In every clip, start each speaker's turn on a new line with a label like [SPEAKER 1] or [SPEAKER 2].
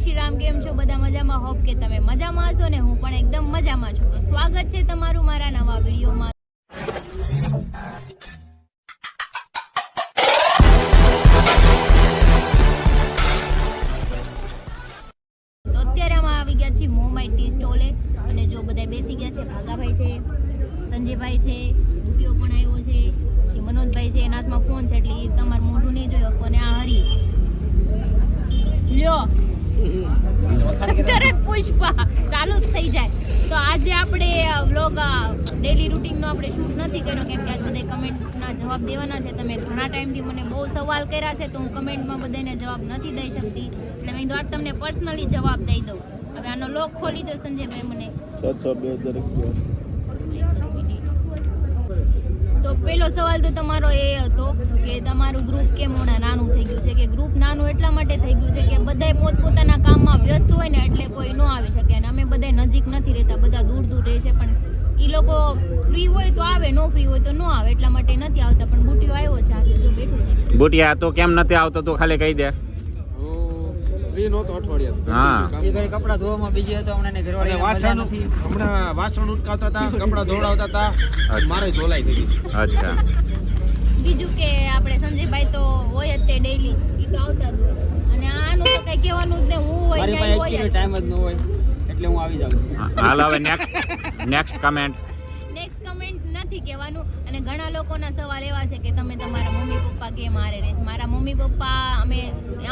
[SPEAKER 1] શ્રી રામ. કેમ છો બધા? મજામાં? હોપ કે તમે મજામાં હશો ને હું પણ એકદમ મજામાં છું. તો સ્વાગત છે તમારું મારા નવા વિડીયોમાં. તો અત્યારે અમે આવી ગયા છીએ મોમાઈ ટી સ્ટોલે અને જો બધા બેસી ગયા છે. ભાગાભાઈ છે, સંજયભાઈ છે, રૂપિયો પણ આવ્યો છે, પછી મનોજભાઈ છે, એના હાથમાં ફોન છે એટલે તમારું મોઢું નહીં જોયો. કોને આ હરી લ્યો તરત પુષ્પા ચાલુ જ થઈ જાય. તો આજે આપણે વ્લોગ ડેલી રૂટીનનો આપણે શૂટ નથી કર્યો કેમ કે આજ બધા કમેન્ટના જવાબ દેવાના છે. તમે ઘણા ટાઈમથી મને બહુ સવાલ કર્યા છે તો હું કમેન્ટમાં બધાને જવાબ નથી દઈ શકતી એટલે મેં તો આજ તમને પર્સનલી જવાબ દઈ દઉં. હવે આનો લોક ખોલી દો સંજયભાઈ મને. તો પેલો સવાલ તો તમારો એ હતો કે તમારું ગ્રુપ કેમ મોડા નાનું થઈ ગયું છે. કે ગ્રુપ નાનું એટલા માટે થઈ ગયું છે કે બધાય પોતપોતાના કામમાં વ્યસ્ત હોય ને એટલે કોઈ ન આવી શકે અને અમે બધાય નજીક નથી રહેતા, બધા દૂર દૂર રહે છે. પણ એ લોકો ફ્રી હોય તો આવે, નો ફ્રી હોય તો ન આવે એટલા માટે નથી આવતા. પણ બુટિયો આવ્યો છે આજે જો બેઠું છે.
[SPEAKER 2] બુટિયા તો કેમ નથી આવતો તું ખાલી કહી દે.
[SPEAKER 3] ફ્રી નહોતો અઠવાડિયા.
[SPEAKER 2] હા
[SPEAKER 3] એ ઘરે કપડા ધોવામાં બીજી હતો હમણાં ને ઘરવાળી વાસણ નથી. હમણાં વાસણ ઉટકાવતા હતા, કપડા ધોવડાવતા હતા, મારે ધોલાઈ થઈ ગઈ.
[SPEAKER 2] અચ્છા
[SPEAKER 1] બીજું કે આપણે સંજયભાઈ તો હોય જ તે ડેઈલી ઈ તો આવતા જ હોય અને આનું તો કઈ કહેવાનું જ નહીં. હું હોય
[SPEAKER 3] મારી
[SPEAKER 1] ત્યાં
[SPEAKER 3] પાસે
[SPEAKER 1] હોય
[SPEAKER 3] ટાઈમ જ ન હોય એટલે હું આવી જાઉં છું.
[SPEAKER 2] હાલ હવે નેક્સ્ટ કમેન્ટ.
[SPEAKER 1] નેક્સ્ટ કમેન્ટ નથી કહેવાનું. અને ઘણા લોકોના સવાલ એવા છે કે તમે તમારા મમ્મી પપ્પા કેમ હારે રહે છે. મારા મમ્મી પપ્પા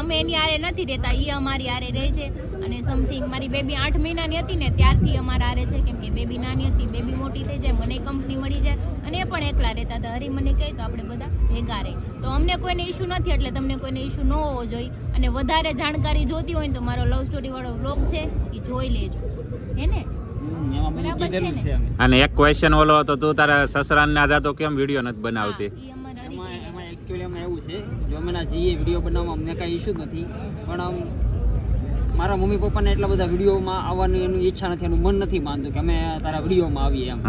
[SPEAKER 1] અમે એની હારે નથી રહેતા, એ અમારી હારે રહે છે. અને સમથિંગ મારી બેબી 8 મહિનાની હતી ને ત્યારથી અમારા હારે છે કેમ કે બેબી નાની હતી, બેબી મોટી થઈ જાય, મને કંપની મળી જાય અને એ પણ એકલા રહેતા હતા. હરી મને કહે તો આપણે બધા ભેગા રહે. તો અમને કોઈને ઇશ્યુ નથી એટલે તમને કોઈને ઇશ્યુ ન હોવો જોઈએ. અને વધારે જાણકારી જોતી હોય ને તો મારો લવ સ્ટોરી વાળો વ્લોગ છે એ જોઈ લેજો, હે ને? બરાબર છે ને?
[SPEAKER 2] અને એક ક્વેશ્ચન ઓલો હતો, તું તારા સસરાને ના જાતો કેમ વિડિયો નથી બનાવતી?
[SPEAKER 1] ઈ અમારા હરી
[SPEAKER 3] એમાં એકચ્યુઅલી એમાં એવું છે જો અમે જઈએ વિડીયો બનાવવામાં અમને કાંઈ ઇશ્યુ જ નથી. પણ મારા મમ્મી પપ્પાને એટલા બધા વિડીયોમાં આવવાની એની ઈચ્છા નથી, એનું મન નથી માનતું કે અમે તારા વિડીયોમાં આવીએ એમ.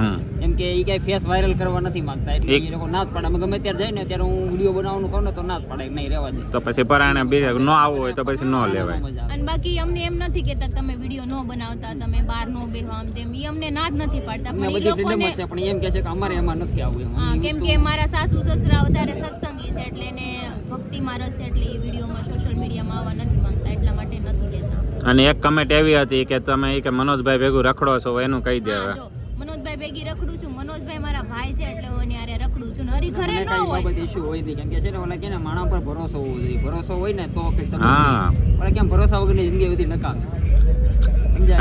[SPEAKER 3] એમ કે એ કાંઈ ફેસ વાયરલ કરવા નથી માંગતા એટલે એ લોકો ના જ પાડે. અમે ગમે ત્યારે જાય ને ત્યારે હું વિડીયો બનાવવાનું કહું ને તો ના જ પાડે, નહીં રહેવા દે.
[SPEAKER 2] તો પછી પરાણે બીજે ન આવવું હોય તો પછી ન લેવાય.
[SPEAKER 1] અને બાકી અમને એમ નથી કેતા તમે વિડીયો ન બનાવતા, તમે બહાર નો બેહો આમ તેમ. ઈ અમને ના જ નથી પાડતા.
[SPEAKER 3] અમને
[SPEAKER 1] પણ ઈ
[SPEAKER 3] બધી ફ્રીડમ
[SPEAKER 1] લોકોને
[SPEAKER 3] છે પણ એમ કહે છે કે અમારે એમાં નથી આવવું એમ.
[SPEAKER 1] હા, કેમ કે મારા સાસુ સસરા વધારે સત્સંગી છે એટલે એને ભક્તિમાં રસ છે એટલે એ વિડીયોમાં સોશિયલ મીડિયામાં આવવા નથી માંગતા એટલા માટે નથી દેતા.
[SPEAKER 2] અને એક કમેન્ટ એવી હતી કે તમે કે મનોજભાઈ ભેગું રખડો છો એનું કહી દે.
[SPEAKER 1] હા, જો મનોજભાઈ ભેગી રખડું છું. મનોજભાઈ મારા ભાઈ છે એટલે હું એની હારે રખડું છું. ને હરી ઘરે ન હોય
[SPEAKER 3] બધી ઇશ્યુ હોય નહીં કેમ કે છે ને ઓલા કે ને માણસ પર ભરોસો હોવો જોઈએ. ભરોસો હોય ને તો કંઈક તમે
[SPEAKER 2] હા
[SPEAKER 3] ઓલા કેમ ભરોસા વગરની જિંદગી બધી નકામી.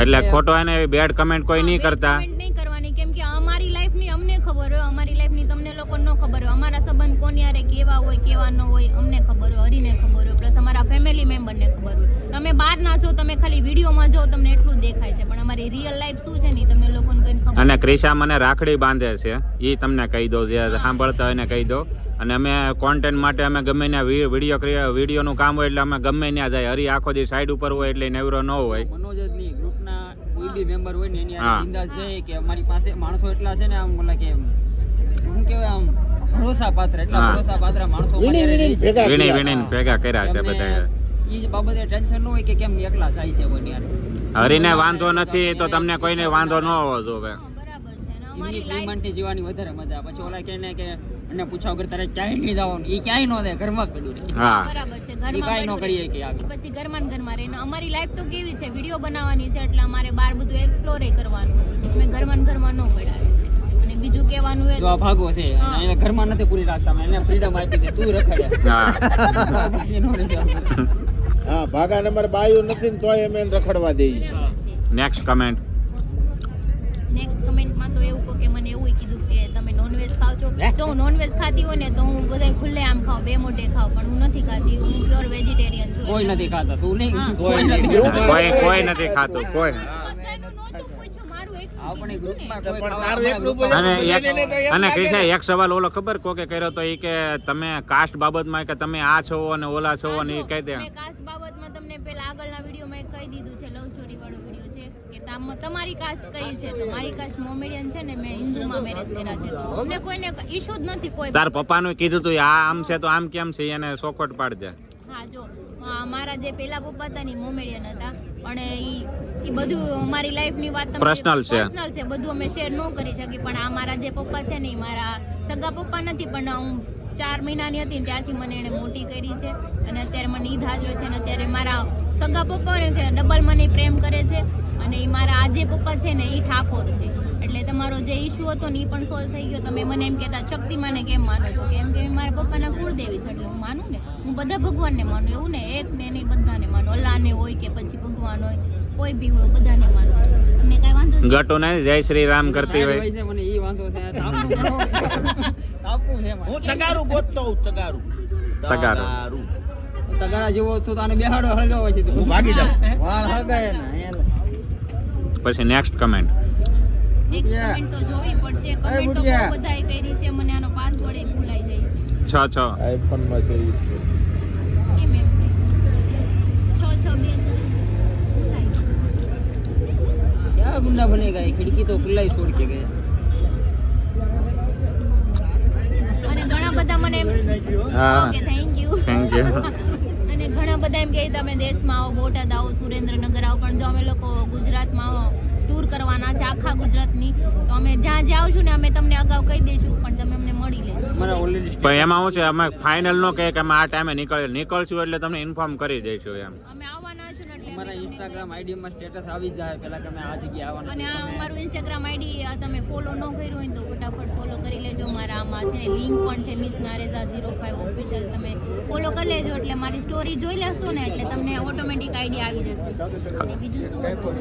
[SPEAKER 2] એટલે ખોટો એને બેડ કમેન્ટ કોઈ નહીં કરતા.
[SPEAKER 1] કમેન્ટ નહીં કરવાની કેમ કે અમારી લાઈફની અમને ખબર હોય, અમારી લાઈફની તમને લોકોને ન ખબર હોય. અમારા સંબંધ કોની હારે કેવા હોય કેવા ન હોય અમને ખબર હોય, હરીને ખબર હોય, પ્લસ અમારા ફેમિલી મેમ્બરને ખબર હોય. તમે બહાર ના છો, તમે ખાલી વિડીયોમાં જો તમને એટલું જ દેખાય છે પણ અમારી રિયલ લાઈફ શું છે ને તમને લોકોને કઈ ખબર.
[SPEAKER 2] અને ક્રિશા મને રાખડી બાંધે છે એ તમને કહી દો, જે સાંભળતા હોય એને કહી દો. અને અમે કોન્ટેન્ટ માટે અમે ગમે ત્યાં વિડીયોનું કામ હોય એટલે અમે ગમે ત્યાં જાય. હરી આખો દી સાઈડ ઉપર હોય એટલે નવરો ન હોય.
[SPEAKER 3] મનોજ જ નહીં, ગ્રુપના કોઈ બી મેમ્બર હોય ને એની હારે બિંદાસ જાય કે અમારી પાસે માણસો એટલા છે ને આમ ઓલા કે શું કહેવાય આમ ભરોસા પાત્ર, એટલા ભરોસા પાત્ર માણસો
[SPEAKER 2] વીણી ભેગા કર્યા છે બધા.
[SPEAKER 3] ઈ બાબતે ટેન્શન ન હોય કે કેમ એકલા જાય છે કોઈની હારે.
[SPEAKER 2] હરીને વાંધો નથી તો તમને કોઈને વાંધો ન હોવો જોઈએ.
[SPEAKER 1] બરાબર છે ને
[SPEAKER 3] એમની
[SPEAKER 1] અમારી
[SPEAKER 3] ફ્રીમાંથી જીવવાની વધારે મજા. પછી ઓલા કે ને કે એને પૂછા વગર તારે ક્યાંય નહીં જવાનું, એ ક્યાંય ન દે, ઘરમાં જ પડ્યું રહે.
[SPEAKER 2] હા
[SPEAKER 1] બરાબર છે,
[SPEAKER 3] ઈ કાંઈ ન
[SPEAKER 1] ઘરમાં
[SPEAKER 3] કરીએ કે આગળ.
[SPEAKER 1] પછી ઘરમાં ને ઘરમાં રહીને અમારી લાઈફ તો કેવી છે, વિડીયો બનાવવાની છે એટલે અમારે બહાર બધું એક્સપ્લોર કરવાનું હોય. અમે ઘરમાં ને ઘરમાં ન પડાય. અને બીજું કહેવાનું હોય
[SPEAKER 3] જો આ ભાગો છે એને ઘરમાં નથી પૂરી રાખતા, એને ફ્રીડમ આપી દે, તું રખડે.
[SPEAKER 4] હા, ભાગા નંબર બાયું નથી ને તોય અમે એને રખડવા દઈએ છીએ.
[SPEAKER 2] Next comment.
[SPEAKER 1] નેક્સ્ટ કમેન્ટમાં તો એવું કહો કે મને એવું કીધું કે તમે નોનવેજ ખાવ છો. જો હું નોનવેજ ખાતી હોય ને તો હું બધા ખુલ્લે આમ ખાવ, બે મોઢે ખાવ, પણ હું નથી ખાતી. હું પ્યોર વેજીટેરિયન છું.
[SPEAKER 3] કોઈ નથી ખાતા, તું નહીં
[SPEAKER 1] હા.
[SPEAKER 3] કોઈ નથી ખાતા.
[SPEAKER 2] કોઈ નથી ખાતું કોઈ.
[SPEAKER 1] બધાનું નહોતું પૂછ્યું, મારું એકલું
[SPEAKER 3] આપણે
[SPEAKER 1] કીધું ને.
[SPEAKER 3] ગ્રુપમાં કોઈ
[SPEAKER 4] પણ
[SPEAKER 3] ખાવા
[SPEAKER 4] તારું એકલું બોલે.
[SPEAKER 2] અને કૃષ્ણ એક સવાલ ઓલો ખબર કોકે કર્યો તો એ કે તમે કાસ્ટ બાબતમાં કે તમે આ છો અને ઓલા છો અને એ કહી દે.
[SPEAKER 1] મેં કાસ્ટ બાબતમાં તમને પેલા આગળના વિડીયોમાં કહી દીધું છે, લવ સ્ટોરી વાળો વિડીયો છે કે તમારી કાસ્ટ કઈ છે. તો મારી કાસ્ટ મોમેડિયન છે ને, મેં હિન્દુમાં મેરેજ કર્યા છે. તો અમને કોઈને ઇશ્યુ જ નથી કોઈ.
[SPEAKER 2] તાર પપ્પાનું કીધું તું આ આમ છે તો આમ કેમ છે એને ચોખવટ પાડજે.
[SPEAKER 1] હા, જો મારા જે પેલા પપ્પા હતા ને મોમેડિયન હતા પણ ઈ બધું મારી લાઈફની વાત
[SPEAKER 2] Personal છે.
[SPEAKER 1] પર્સનલ છે, બધું અમે શેર ન કરી શકીએ. પણ આ મારા જે પપ્પા છે ને એ મારા સગા પપ્પા નથી, પણ હું 4 મહિનાની હતી ને ત્યારથી મને એને મોટી કરી છે અને અત્યારે મને ઈ ધાજવે છે. અને અત્યારે મારા સગા પપ્પા ને કે ડબલ મને પ્રેમ કરે છે. અને ઈ મારા આ જે પપ્પા છે ને ઈ ઠાકોર છે. એટલે તમારો જે ઇશ્યુ હતો ને ઈ પણ સોલ્વ થઈ ગયો. તમે મને એમ કહેતા શક્તિમાને કેમ માનો છો, કેમ કે મારા પપ્પાના કુળદેવી છે એટલે હું માનું ને. હું બધા ભગવાનને માનું, એવું ને એક ને નહીં, બધાને માનું. અલ્લાહને હોય કે પછી ભગવાન હોય, કોઈ બી હોય, બધાને માનું. તમને કઈ વાંધો છે?
[SPEAKER 2] ગટુ ને જય શ્રી રામ કરતી હોય.
[SPEAKER 3] છે મને ઈ વાંધો છે તાપું છે મને.
[SPEAKER 4] હું તગારું ગોતતો હું તગારું
[SPEAKER 2] તગારું.
[SPEAKER 3] તગારા જેવો તો આને બેહાડો હળગાવો છે
[SPEAKER 4] હું ભાગી જાઉં.
[SPEAKER 3] વાળ હળગાય ને
[SPEAKER 2] પછી નેક્સ્ટ કમેન્ટ.
[SPEAKER 1] નેક્સ્ટ કમેન્ટ તો જોવી પડશે. કમેન્ટ તો બહુ બધાએ કરી છે, મને આનો પાસવર્ડ એ ભૂલાઈ જાય છે.
[SPEAKER 2] 6
[SPEAKER 4] આઈફોન માં છે ઈ છે.
[SPEAKER 1] કેમ એમ થાય? 6 ભૂલાઈ ગયું.
[SPEAKER 3] क्या गुंडा बनेगा ये खिड़की तो खुला ही छोड़ के गए.
[SPEAKER 1] અને ઘણા બધા મને
[SPEAKER 2] હા
[SPEAKER 1] okay thank you.
[SPEAKER 2] Thank you.
[SPEAKER 1] અને ઘણા બધા એમ કહે તમે દેશમાં આવો, બોટાદ આવો, સુરેન્દ્રનગર આવો, પણ જો અમે લોકો ગુજરાતમાં ટૂર કરવાના છે આખા ગુજરાતની, તો અમે જ્યાં જ્યાં આવશું ને અમે તમને અગાઉ કહી દઈશું, પણ તમે અમને મળી લેજો.
[SPEAKER 3] हमारा ऑलरेडी
[SPEAKER 2] પણ એમાં શું છે, અમે ફાઇનલ નો કહે કે અમે આ ટાઈમે નીકળશું એટલે તમને ઇન્ફોર્મ કરી દઈશું એમ.
[SPEAKER 1] અમે આવવાના છું ને એટલે
[SPEAKER 3] हमारा
[SPEAKER 1] અમે તમને
[SPEAKER 3] इंस्टाग्राम आईडी में स्टेटस આવી જાય પેલા કે અમે આ જગ્યાએ આવવાના
[SPEAKER 1] અને
[SPEAKER 3] છે.
[SPEAKER 1] આ અમારું ઇન્સ્ટાગ્રામ આઈડી તમે ફોલો ન કર્યું હોય ને તો ફટાફટ ફોલો કરી લેજો. મારા આમાં છે ને લિંક પણ છે, મિસ નારેઝા 05 ઓફિશિયલ. તમે ફોલો કરી લેજો એટલે મારી સ્ટોરી જોઈ લેશો ને એટલે તમને ઓટોમેટિક આઈડી આવી જશે. અને બીજું શું હતું,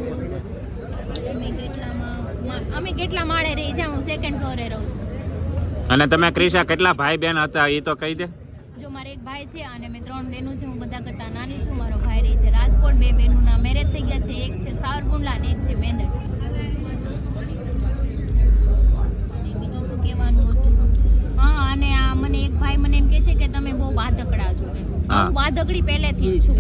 [SPEAKER 1] અમે કેટલા માળે રહી છે, હું સેકન્ડ ફ્લોરે રહું છું.
[SPEAKER 2] અને તમે ક્રિશા કેટલા ભાઈ બહેન હતા એ તો કહી દે.
[SPEAKER 1] જો મારે એક ભાઈ છે અને મેં 3 બહેનો છે. હું બધા કરતા નાની છું. મારો ભાઈ રહે છે રાજકોટ. 2 બહેનોના મેરેજ થઈ ગયા છે. એક છે સાવરકુંડલા અને એક છે મેંદરડા. અને બીજું શું કહેવાનું હતું, હા અને આ મને એક ભાઈ મને એમ કહે છે કે તમે બહુ બાધકડા છો એમ.
[SPEAKER 2] હા.
[SPEAKER 1] હું બાધકડી પહેલેથી જ છું.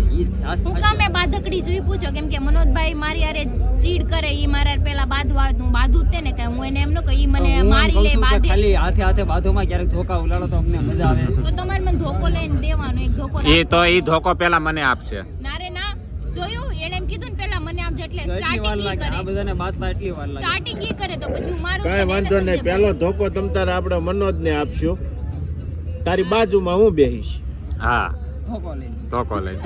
[SPEAKER 1] હું કામે બાધકડી છું ઈ પૂછો, કેમ કે મનોજભાઈ મારી હારે ચીડ કરે, ઈ મારા હારે પેલા બાંધવા, હું બાંધું જ તે ને, કે હું એને એમ ન કહું ઈ મને મારી લે બાંધે.
[SPEAKER 3] ખાલી હાથે હાથે બાધોમાં ક્યારેક ધોકા ઉલાડો તો અમને મજા આવે.
[SPEAKER 1] તો તમારે મને ધોકો લઈને દેવાનો, એક ધોકો
[SPEAKER 2] એ તો એ ધોકો પેલા મને આપશે.
[SPEAKER 1] ના રે ના, જોયું એને એમ કીધું ને પેલા મને આપજો એટલે
[SPEAKER 3] તો એટલી વાર
[SPEAKER 1] સ્ટાર્ટિંગ ઈ
[SPEAKER 3] લાગે આ
[SPEAKER 1] કરે.
[SPEAKER 3] બધાને બાતમાં એટલી વાર લાગે.
[SPEAKER 1] સ્ટાર્ટિંગ ઈ કરે તો પછી હું મારું
[SPEAKER 4] કાંઈ વાંધો નહીં. પેલો ધોકો તમ તારે આપણે મનોજને આપશું. તારી બાજુમાં હું બેહીશ.
[SPEAKER 2] હા
[SPEAKER 3] ધોકો લઈને
[SPEAKER 2] ધોકો લઈ.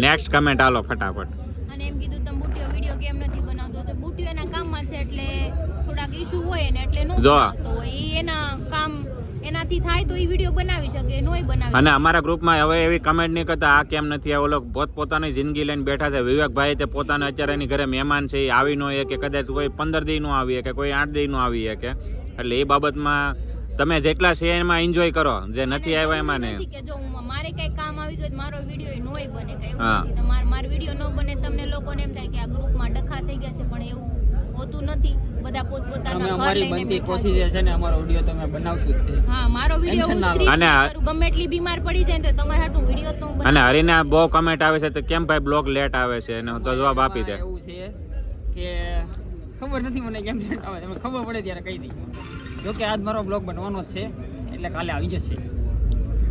[SPEAKER 2] નેક્સ્ટ કમેન્ટ આલો ફટાફટ.
[SPEAKER 1] અને એમ કીધું તમે બુટીઓ વિડિયો કેમ નથી બનાવતો, તો બુટીઓ એના કામમાં છે એટલે થોડાક ઇશ્યુ હોય ને એટલે નો
[SPEAKER 2] જો.
[SPEAKER 1] બનાવતો હોય. ઈ એના કામ એનાથી થાય તો ઈ વિડિયો બનાવી શકે, નોય બનાવી
[SPEAKER 2] અને અમારા ગ્રુપમાં હવે એવી કમેન્ટ નહીં કરતા આ કેમ નથી, આ ઓલો પોતપોતાની જિંદગી લઈને બેઠા છે. વિવેકભાઈ તે પોતાના અત્યારે એની ઘરે મહેમાન છે, એ આવી ન કે કદાચ કોઈ 15 દી નો આવી કે કોઈ 8 દી નો આવી કે, એટલે એ બાબતમાં તમે જેટલા છે એમાં એન્જોય કરો, જે નથી આવ્યા એમાં ને.
[SPEAKER 1] નથી કે જો મારે કઈ કામ આવી ગયું તો મારો વિડિયો નોય બને, કઈ એવું
[SPEAKER 2] હા.
[SPEAKER 1] નથી. તમાર મારો વિડિયો નો બને, તમને લોકોને એમ થાય કે આ ગ્રુપમાં ડખા થઈ ગયા છે, પણ એવું હોતું નથી. બધા
[SPEAKER 3] અમે
[SPEAKER 1] પોતપોતાના ઘર
[SPEAKER 3] અમારી
[SPEAKER 1] લઈને
[SPEAKER 3] બનતી
[SPEAKER 1] બેઠા
[SPEAKER 3] કોશિશ
[SPEAKER 1] છે.
[SPEAKER 3] છે ને અમારો વિડિયો તમે બનાવશું જ તે.
[SPEAKER 1] હા, મારો વિડિયો હું
[SPEAKER 3] Tension ના
[SPEAKER 1] સ્ક્રીન
[SPEAKER 2] અને આ-
[SPEAKER 1] કરું, ગમે એટલી બીમાર પડી જાય ને તો તમારા હાટું વિડિયો તો હું
[SPEAKER 2] અને
[SPEAKER 1] બનાવું.
[SPEAKER 2] હરીને બહુ કમેન્ટ આવે છે તો કેમ ભાઈ બ્લોગ લેટ આવે છે, એને તો જવાબ આપી દે.
[SPEAKER 3] એવું છે કે ખબર નથી મને કેમ લેટ આવે, તમે ખબર પડે ત્યારે કહી દઈ. જો કે આજ મારો બ્લોગ બનવાનો જ છે એટલે કાલે આવી જશે,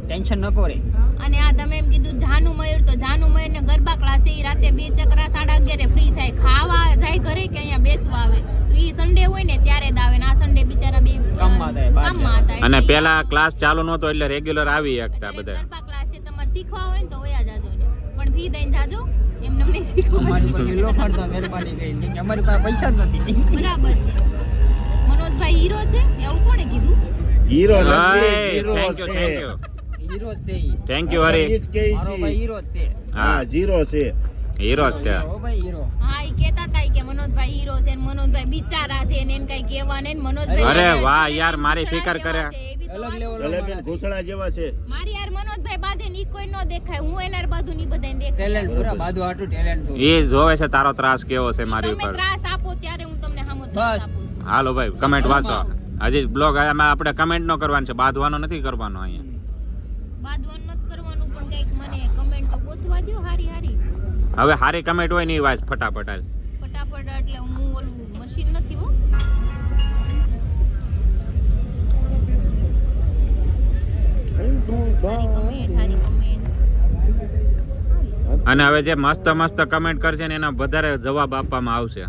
[SPEAKER 3] ટેન્શન ન કરે.
[SPEAKER 1] અને આ તમે એમ કીધું જાનુ મયુર, તો જાનુ મયુર ને ગરબા ક્લાસે ઈ રાતે 2 ચકરા 11:30 ફ્રી થાય, ખાવા જાય ઘરે કે અહીંયા બેસવા આવે. તો ઈ સન્ડે હોય ને ત્યારે જ આવે ને આ સન્ડે બિચારા બે
[SPEAKER 3] કામમાં હતા, બહાર
[SPEAKER 1] કામમાં હતા.
[SPEAKER 2] અને
[SPEAKER 1] એટલે
[SPEAKER 2] પેલા ક્લાસ ચાલુ નહોતો એટલે રેગ્યુલર આવી શકતા
[SPEAKER 1] અત્યારે
[SPEAKER 2] બધા.
[SPEAKER 1] ગરબા ક્લાસે તમારે શીખવા હોય ને તો વયા જાજો ને, પણ ફી દઈને જાજો, એમને નહીં શીખવા.
[SPEAKER 3] અમારી પર મિલો ફાડતો મહેરબાની કરી કે અમારી પાસે પૈસા જ નથી.
[SPEAKER 1] બરાબર છે. મનોજભાઈ હીરો છે એવું કોણે કીધું?
[SPEAKER 4] હીરો
[SPEAKER 2] Hey,
[SPEAKER 4] નથી, હીરો
[SPEAKER 2] thank you,
[SPEAKER 4] છે.
[SPEAKER 2] thank you.
[SPEAKER 3] હીરો જ છે ઈ.
[SPEAKER 2] Thank you, હરી.
[SPEAKER 4] ઈ જ કહે
[SPEAKER 3] મારો
[SPEAKER 4] છે.
[SPEAKER 3] ભાઈ હીરો જ છે.
[SPEAKER 2] હા
[SPEAKER 4] હા, જીરો છે.
[SPEAKER 2] હીરો જ છે.
[SPEAKER 3] હો ભાઈ હીરો.
[SPEAKER 1] હા, ઈ કહેતા હતા ઈ કે મનોજભાઈ હીરો છે ને મનોજભાઈ બિચારા છે ને એને કઈ કહેવા નહીં ને મનોજભાઈ
[SPEAKER 2] અરે
[SPEAKER 1] જેવા
[SPEAKER 2] વાહ
[SPEAKER 1] છે ને
[SPEAKER 2] યાર, મારી
[SPEAKER 1] ઘૂસડા
[SPEAKER 2] ફિકર
[SPEAKER 1] જેવા
[SPEAKER 2] કરે.
[SPEAKER 1] છે, એવી તો
[SPEAKER 3] અલગ
[SPEAKER 1] વાતો.
[SPEAKER 3] level.
[SPEAKER 4] જલેબી ઘૂસડા જેવા છે.
[SPEAKER 1] મારી યાર મનોજભાઈ બાંધે ને ઈ કોઈ ન દેખાય, હું એના બાધુ ની બધાને દેખાય.
[SPEAKER 3] ટેલેન્ટ પૂરા બાજુ હાટું ટેલેન્ટ તો.
[SPEAKER 2] એ જોવે છે તારો ત્રાસ કેવો છે મારી
[SPEAKER 1] તમે
[SPEAKER 2] ઉપર.
[SPEAKER 1] ત્રાસ આપો ત્યારે હું તમને સામો ત્રાસ
[SPEAKER 3] બસ.
[SPEAKER 1] આપું.
[SPEAKER 2] હાલો ભાઈ કમેન્ટ વાંચો. હજી બ્લોગ આમાં આપણે કમેન્ટ નો કરવાનો છે, બાંધવાનો નથી કરવાનો અહીંયા.
[SPEAKER 1] બાંધવાનું નથી કરવાનું, પણ કઈક મને કમેન્ટ તો ગોતવા દ્યો હારી હારી.
[SPEAKER 2] હવે હારી કમેન્ટ હોય ને એ વાંચ ફટાફટ હાલ.
[SPEAKER 1] ફટાફટ, એટલે હું ઓલું મશીન નથી હો. હારી કમેન્ટ.
[SPEAKER 2] અને હવે જે મસ્ત મસ્ત કમેન્ટ કરશે ને એના વધારે જવાબ આપવામાં આવશે,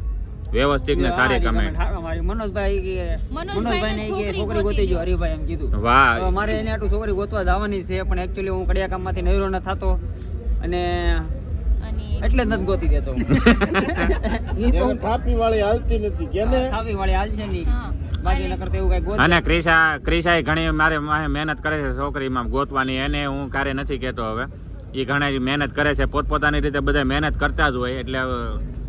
[SPEAKER 2] વ્યવસ્થિત ને સારી કમેન્ટ.
[SPEAKER 3] મારી મનોજભાઈ કે મનોજભાઈ ને કે
[SPEAKER 1] છોકરી
[SPEAKER 3] છોકરી ગોતી જો હરિભાઈ એમ કીધું.
[SPEAKER 2] વાહ.
[SPEAKER 3] હવે મારે એને આટલું છોકરી ગોતવા જવાની છે, પણ એકચ્યુઅલી હું કડિયા કામમાંથી નવરો ન થતો અને
[SPEAKER 1] અને
[SPEAKER 3] એટલે જ નથી ગોતી દેતો. ઈ તો
[SPEAKER 4] એને થાપી વાળી હાલતી નથી કે ને
[SPEAKER 3] થાવી વાળી હાલ છે નહીં,
[SPEAKER 1] હા.
[SPEAKER 3] બાકી ન કરતા એવું કઈ ગોત.
[SPEAKER 2] અને ક્રિશાએ ઘણી મારે મહેનત કરે છે છોકરીમાં ગોતવાની, એને હું ક્યારે નથી કહેતો. હવે એ ઘણા મહેનત કરે છે પોતપોતાની રીતે, બધા મહેનત કરતા જ હોય એટલે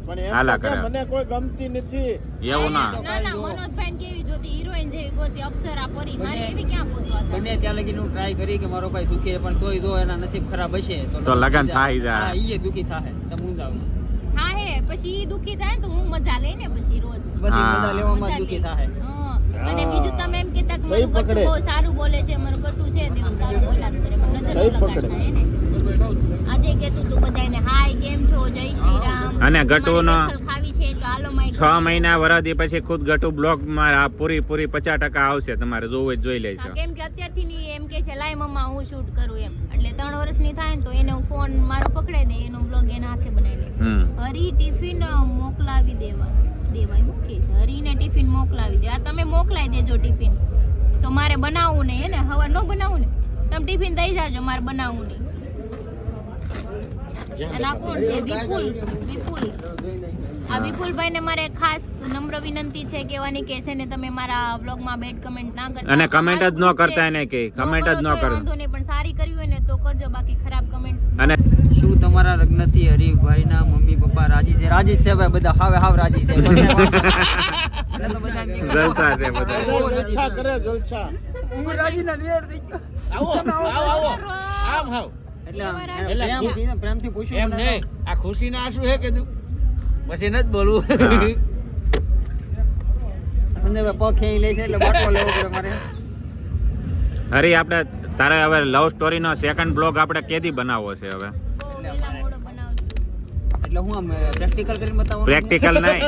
[SPEAKER 4] પણ એમ
[SPEAKER 2] હાલા
[SPEAKER 4] તો કે
[SPEAKER 2] કરે.
[SPEAKER 4] મને કોઈ ગમતી નથી.
[SPEAKER 2] એવું ના.
[SPEAKER 1] ના ના, મનોજભાઈ કેવી જોતી, હિરોઈન જેવી ગોતી, અપ્સરા પરી, મારે એવી ક્યાં ગોતવા હતા?
[SPEAKER 3] બંને ત્યાં લગી હું ટ્રાય કરી કે મારો ભાઈ સુખી રહે, પણ તોય જો એના નસીબ ખરાબ હશે
[SPEAKER 2] તો લગન થાય જાય.
[SPEAKER 3] હા, ઈ દુખી થાય. તમે ઊંધાવ
[SPEAKER 1] હા હે, પછી ઈ દુખી થાય ને તો હું મજા લઈ ને પછી રોજ
[SPEAKER 3] બસ ઈ
[SPEAKER 2] હા.
[SPEAKER 3] મજા લેવામાં જ
[SPEAKER 1] મજા
[SPEAKER 3] દુખી
[SPEAKER 1] લે.
[SPEAKER 3] થાય.
[SPEAKER 1] હા. અને બીજું તમે એમ કહેતા કે
[SPEAKER 4] સહી
[SPEAKER 1] મારું ગટ્ટુ
[SPEAKER 4] પકડે.
[SPEAKER 1] બહુ સારું બોલે છે, મારું ગટ્ટુ છે તેવું સારું બોલ્યા જ કરે, પણ નજર
[SPEAKER 4] સહી
[SPEAKER 1] નો
[SPEAKER 4] પકડે.
[SPEAKER 1] લગાડતા એને. આજે કહેતું તું બધાને હાય કેમ છો, જય શ્રી રામ,
[SPEAKER 2] અને ગટ્ટુનો
[SPEAKER 1] તમારે વેફર ખાવી છે તો હાલો માય
[SPEAKER 2] 6 મહિના વરદી પછી ખુદ ગટુ બ્લોગમાં આ પૂરી 50% આવશે, તમારે જોવું જ જોઈ
[SPEAKER 1] હા,
[SPEAKER 2] લેજો.
[SPEAKER 1] કેમ કે અત્યારથી ની એમ કે છે લાય મમ્મા હું શૂટ કરું એમ, એટલે 3 વર્ષની થાય ને તો એને હું ફોન મારો પકડાઈ દે, એનો વ્લોગ એના હાથે બનાવી લે. હરી ટિફિન મોકલાવી દેવાય શું કે છે, હરીને ટિફિન મોકલાવી દે. આ તમે મોકલાવી દેજો ટિફિન, તો મારે બનાવવું નહીં, હે ને હવાર ન બનાવવું ને, તમે ટિફિન દઈ જાજો, મારે બનાવવું નહીં. અને આ કોણ છે? વિપુલ. આ વિપુલભાઈને મારે ખાસ નમ્ર વિનંતી છે કહેવાની કે છે ને તમે મારા વ્લોગમાં બેડ કમેન્ટ ના કરતા.
[SPEAKER 2] અને કમેન્ટ જ ન કરતા એને કે કમેન્ટ જ ન
[SPEAKER 1] કરો તો
[SPEAKER 2] કરતા.
[SPEAKER 1] વાંધો નહીં, પણ સારી કરી હોય ને તો કરજો, બાકી ખરાબ કમેન્ટ
[SPEAKER 2] અને
[SPEAKER 3] શું તમારા લગ્નથી હરિભાઈના મમ્મી પપ્પા રાજી છે? રાજી જ છે ભાઈ, બધા હાવ રાજી છે. એટલે તો બધા એમ કે
[SPEAKER 2] જલસા છે બધા.
[SPEAKER 4] બહુ જલસા કરે જલસા.
[SPEAKER 3] હું રાજીના નિયર થઈ ગયો. એટલે
[SPEAKER 1] એવા રાજી
[SPEAKER 3] પ્રેમથી પૂછ્યું
[SPEAKER 5] એમ
[SPEAKER 3] મને
[SPEAKER 5] નહીં, આ ખુશીના આંસુ હે કીધું પછી નથી બોલવું.
[SPEAKER 3] સંજયભાઈ પગ ખેંચી લે છે એટલે બાટલો લેવો પડે મારે.
[SPEAKER 2] હરી આપણે તારે હવે લવ સ્ટોરીનો સેકન્ડ બ્લોગ આપણે કેદી બનાવવો છે હવે?
[SPEAKER 1] બહુ વહેલા મોડો બનાવજો.
[SPEAKER 3] એટલે હું આમ પ્રેક્ટિકલ કરીને બતાવું.
[SPEAKER 2] પ્રેક્ટિકલ નહીં,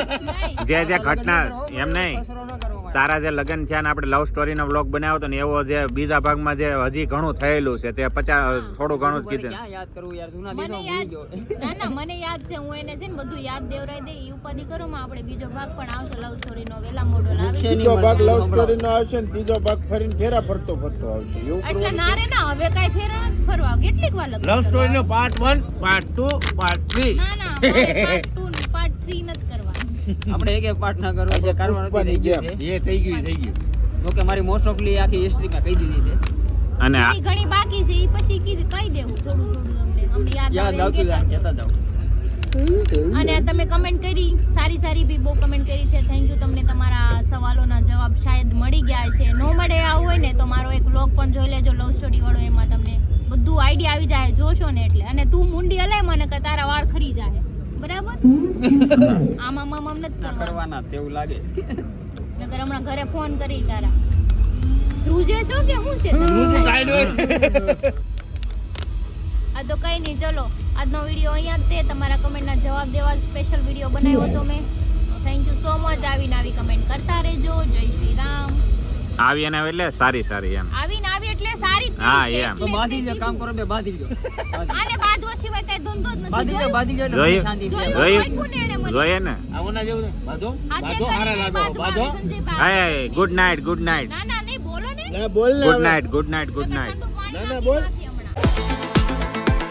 [SPEAKER 1] નહીં.
[SPEAKER 2] જે ઘટના એમ નહીં,
[SPEAKER 3] કસરો ન કરવો મારે.
[SPEAKER 2] તારા જે લગ્ન છે ને આપણે લવ સ્ટોરીનો વ્લોગ બનાવ્યો હતો ને એવો જે બીજા ભાગમાં જે હજી ઘણું થયેલું છે તે 50 થોડું ઘણું જ કીધું.
[SPEAKER 3] ક્યાં યાદ કરવું યાર, જૂના
[SPEAKER 1] મને
[SPEAKER 3] દિવસો
[SPEAKER 1] યાદ
[SPEAKER 3] ભૂલી ગયો.
[SPEAKER 1] ના ના, મને યાદ છે, હું એને છે ને બધું યાદ દેવરાઈ દે. ઈ ઉપાધિ કરો માં આપણે બીજો ભાગ પણ આવશે લવ સ્ટોરી નો, વેલા મોડો લાવી.
[SPEAKER 3] છે.
[SPEAKER 4] બીજો ભાગ લવ સ્ટોરી નો આવશે ને ત્રીજો ભાગ ફરીને ફેરા ફરતો આવશે એવું
[SPEAKER 1] એટલે
[SPEAKER 4] કરવાનું
[SPEAKER 1] ના રે ના, હવે કાઈ ફેરા નથી ફરવા, કેટલીક વાર લગ્ન
[SPEAKER 5] લવ સ્ટોરી નો
[SPEAKER 1] કરવા.
[SPEAKER 5] Part 1, part 2, part 3.
[SPEAKER 1] ના ના, મારે part 2 ને part 3 નથી કરવા.
[SPEAKER 3] આપણે એક પાર્ટ ના કરવું, જે કરવાનું હતું એ થઈ ગયું છે.
[SPEAKER 5] એ થઈ ગયું.
[SPEAKER 3] જોકે મારી મોસ્ટ ઓફલી આખી હિસ્ટ્રી મેં કહી દીધી છે.
[SPEAKER 2] અને
[SPEAKER 1] ઘણી ઘણી બાકી છે, ઈ પછી કહી દેવું થોડું થોડું, અમને યાદ
[SPEAKER 3] યાદ
[SPEAKER 1] આવે એમ
[SPEAKER 3] આવતું
[SPEAKER 1] કહેતા
[SPEAKER 3] જાય, કહેતા જાવ.
[SPEAKER 1] અને તમે કમેન્ટ કરી, સારી બી બહુ કમેન્ટ કરી છે, થેન્ક યુ. તમને તમારા સવાલોના જવાબ શાયદ મળી ગયા છે. નો મળે આવું હોય ને તો મારો એક વ્લોગ પણ જોઈ લેજો લવ સ્ટોરી વાળો, એમાં તમને બધું આઈડિયા આવી જાય જોશો ને એટલે. અને તું મુંડી હલાય મને કે તારા વાળ ખરી જાય, બરાબર? આમાં મામા નથી
[SPEAKER 3] ના
[SPEAKER 1] કરવાનું,
[SPEAKER 3] કરવાના જ છે એવું લાગે.
[SPEAKER 1] નકર હમણાં ઘરે ફોન કરી તારા ધ્રુજે છો કે શું છે તમે? આ તો કઈ નહીં, ચલો આજનો વિડીયો અહીંયા જ તે. તમારા કમેન્ટના જવાબ દેવા સ્પેશિયલ વિડીયો બનાવ્યો હતો મેં. Thank you so much. આવીને આવી કમેન્ટ કરતા રહેજો. જય શ્રી રામ.
[SPEAKER 2] આવી અને એટલે સારી એમ.
[SPEAKER 1] આવીને આવી એટલે સારી જ
[SPEAKER 2] હા,
[SPEAKER 1] છે,
[SPEAKER 2] એમ.
[SPEAKER 1] એટલે
[SPEAKER 3] તો બાંધી
[SPEAKER 1] જ
[SPEAKER 3] લો,
[SPEAKER 1] મેં
[SPEAKER 3] કામ
[SPEAKER 1] કીધું.
[SPEAKER 3] કરો બે બાંધી લો.
[SPEAKER 1] આને બાંધવા સિવાય કઈ ધંધો જ નથી.
[SPEAKER 3] બાંધી લો એટલે
[SPEAKER 2] જોયું?
[SPEAKER 3] મને શાંતિ
[SPEAKER 1] જોયું?
[SPEAKER 3] થાય.
[SPEAKER 1] વાગ્યું ને એણે મને.
[SPEAKER 2] જોઈએ ને.
[SPEAKER 5] આવના જેવું ને બાધો
[SPEAKER 1] હાથે
[SPEAKER 5] બાધો
[SPEAKER 1] કરીને
[SPEAKER 5] હારા લાગો
[SPEAKER 1] બાંધવા
[SPEAKER 5] બાધો.
[SPEAKER 1] આવે, સંજયભાઈ.
[SPEAKER 2] Hi good night.
[SPEAKER 1] ના ના, નહીં બોલો ને.
[SPEAKER 4] ના બોલ ને
[SPEAKER 2] ગુડ
[SPEAKER 4] હવે.
[SPEAKER 2] નાઇટ.
[SPEAKER 1] નકર ઠંડુ પાણી
[SPEAKER 4] ના, ના,
[SPEAKER 1] નાખી
[SPEAKER 4] બોલ.
[SPEAKER 1] નાખી